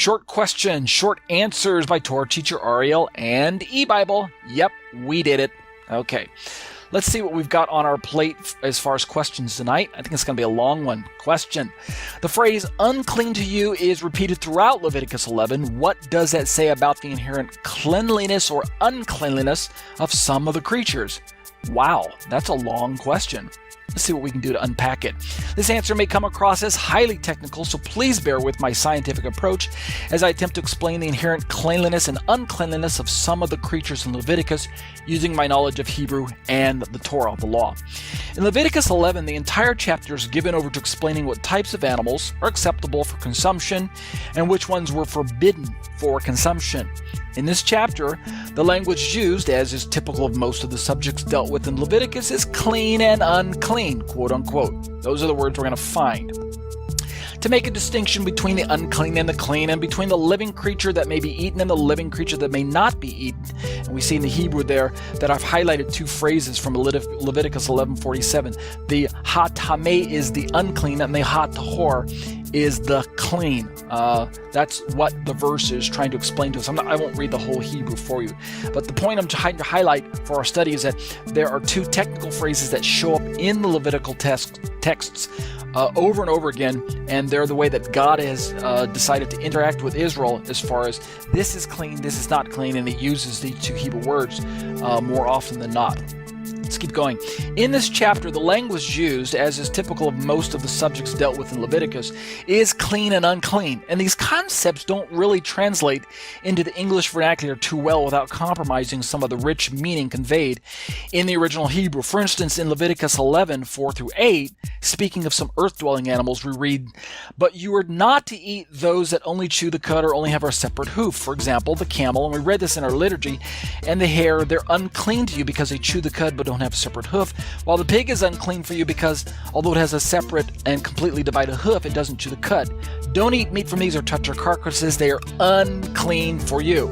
Short questions, short answers by Torah Teacher Ariel and eBible. Yep, we did it. Okay, let's see what we've got on our plate as far as questions tonight. I think it's going to be a long one. Question. The phrase unclean to you is repeated throughout Leviticus 11. What does that say about the inherent cleanliness or uncleanliness of some of the creatures? Wow, that's a long question. Let's see what we can do to unpack it. This answer may come across as highly technical, so please bear with my scientific approach as I attempt to explain the inherent cleanliness and uncleanliness of some of the creatures in Leviticus using my knowledge of Hebrew and the Torah, the law. In Leviticus 11, the entire chapter is given over to explaining what types of animals are acceptable for consumption and which ones were forbidden for consumption. In this chapter, the language used, as is typical of most of the subjects dealt with in Leviticus, is clean and unclean, quote unquote. Those are the words we're going to find. To make a distinction between the unclean and the clean, and between the living creature that may be eaten and the living creature that may not be eaten. And we see in the Hebrew there that I've highlighted two phrases from Leviticus 11:47. The ha-tameh is the unclean, and the ha-tahor is the clean. That's what the verse is trying to explain to us. I won't read the whole Hebrew for you, but the point I'm trying to highlight for our study is that there are two technical phrases that show up in the Levitical texts over and over again, and they're the way that God has decided to interact with Israel as far as this is clean, this is not clean, and He uses these two Hebrew words more often than not. Let's keep going. In this chapter, the language used, as is typical of most of the subjects dealt with in Leviticus, is clean and unclean. And these concepts don't really translate into the English vernacular too well without compromising some of the rich meaning conveyed in the original Hebrew. For instance, in Leviticus 11:4-8, speaking of some earth-dwelling animals, we read, "But you are not to eat those that only chew the cud or only have a separate hoof. For example, the camel," and we read this in our liturgy, "and the hare, they're unclean to you because they chew the cud but don't have a separate hoof, while the pig is unclean for you because although it has a separate and completely divided hoof, it doesn't chew the cud. Don't eat meat from these or touch their carcasses, they are unclean for you."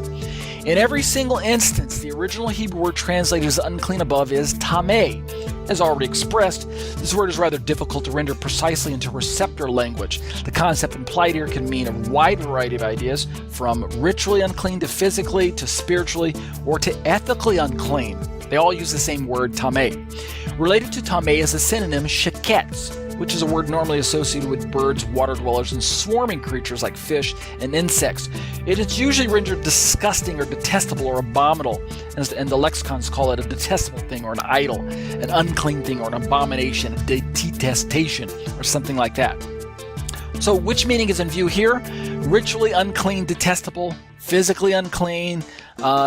In every single instance, the original Hebrew word translated as unclean above is tameh. As already expressed, this word is rather difficult to render precisely into receptor language. The concept implied here can mean a wide variety of ideas, from ritually unclean to physically to spiritually or to ethically unclean. They all use the same word, tameh. Related to tameh is the synonym sheketz, which is a word normally associated with birds, water dwellers, and swarming creatures like fish and insects. It is usually rendered disgusting or detestable or abominable, and the lexicons call it a detestable thing or an idol, an unclean thing or an abomination, a detestation, or something like that. So which meaning is in view here? Ritually unclean, detestable, physically unclean.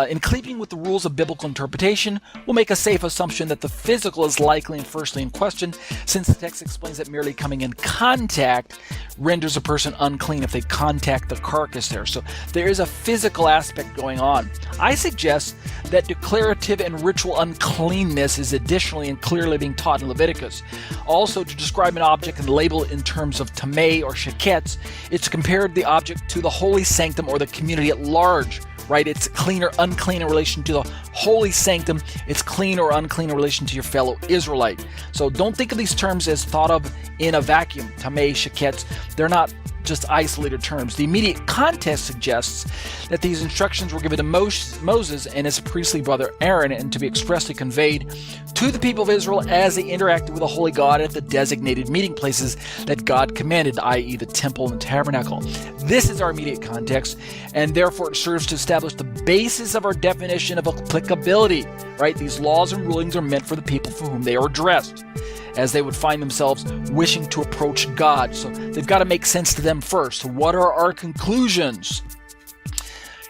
In keeping with the rules of biblical interpretation, we'll make a safe assumption that the physical is likely and firstly in question, since the text explains that merely coming in contact renders a person unclean if they contact the carcass there. So there is a physical aspect going on. I suggest that declarative and ritual uncleanness is additionally and clearly being taught in Leviticus. Also, to describe an object and label it in terms of tameh or sheketz, it's compared the object to the holy sanctum or the community at large. Right? It's clean or unclean in relation to the holy sanctum. It's clean or unclean in relation to your fellow Israelite. So don't think of these terms as thought of in a vacuum. Tameh, sheketz, they're not just isolated terms. The immediate context suggests that these instructions were given to Moses and his priestly brother Aaron, and to be expressly conveyed to the people of Israel as they interacted with the holy God at the designated meeting places that God commanded, i.e. the temple and the tabernacle. This is our immediate context, and therefore it serves to establish the basis of our definition of applicability. Right? These laws and rulings are meant for the people for whom they are addressed, as they would find themselves wishing to approach God. So they've got to make sense to them first. So what are our conclusions?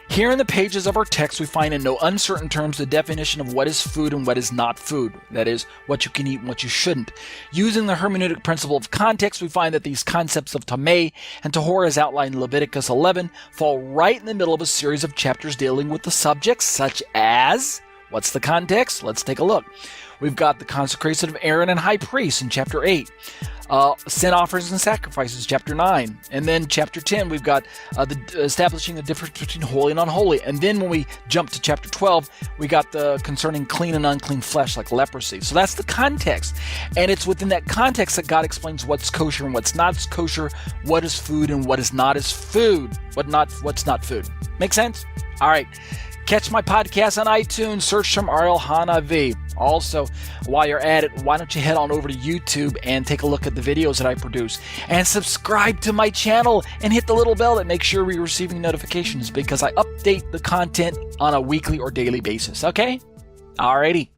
Here in the pages of our text, we find in no uncertain terms the definition of what is food and what is not food. That is, what you can eat and what you shouldn't. Using the hermeneutic principle of context, we find that these concepts of tameh and tahor, as outlined in Leviticus 11, fall right in the middle of a series of chapters dealing with the subjects such as What's the context? Let's take a look. We've got the consecration of Aaron and high priest in chapter 8. Sin offerings and sacrifices, chapter 9. And then chapter 10, we've got establishing the difference between holy and unholy. And then when we jump to chapter 12, we got the concerning clean and unclean flesh, like leprosy. So that's the context. And it's within that context that God explains what's kosher and what's not kosher, what is food and what is not is food, what's not food. Make sense? All right. Catch my podcast on iTunes. Search from Ariel HaNaviy. Also, while you're at it, why don't you head on over to YouTube and take a look at the videos that I produce. And subscribe to my channel and hit the little bell that makes sure you're receiving notifications because I update the content on a weekly or daily basis. Okay? Alrighty.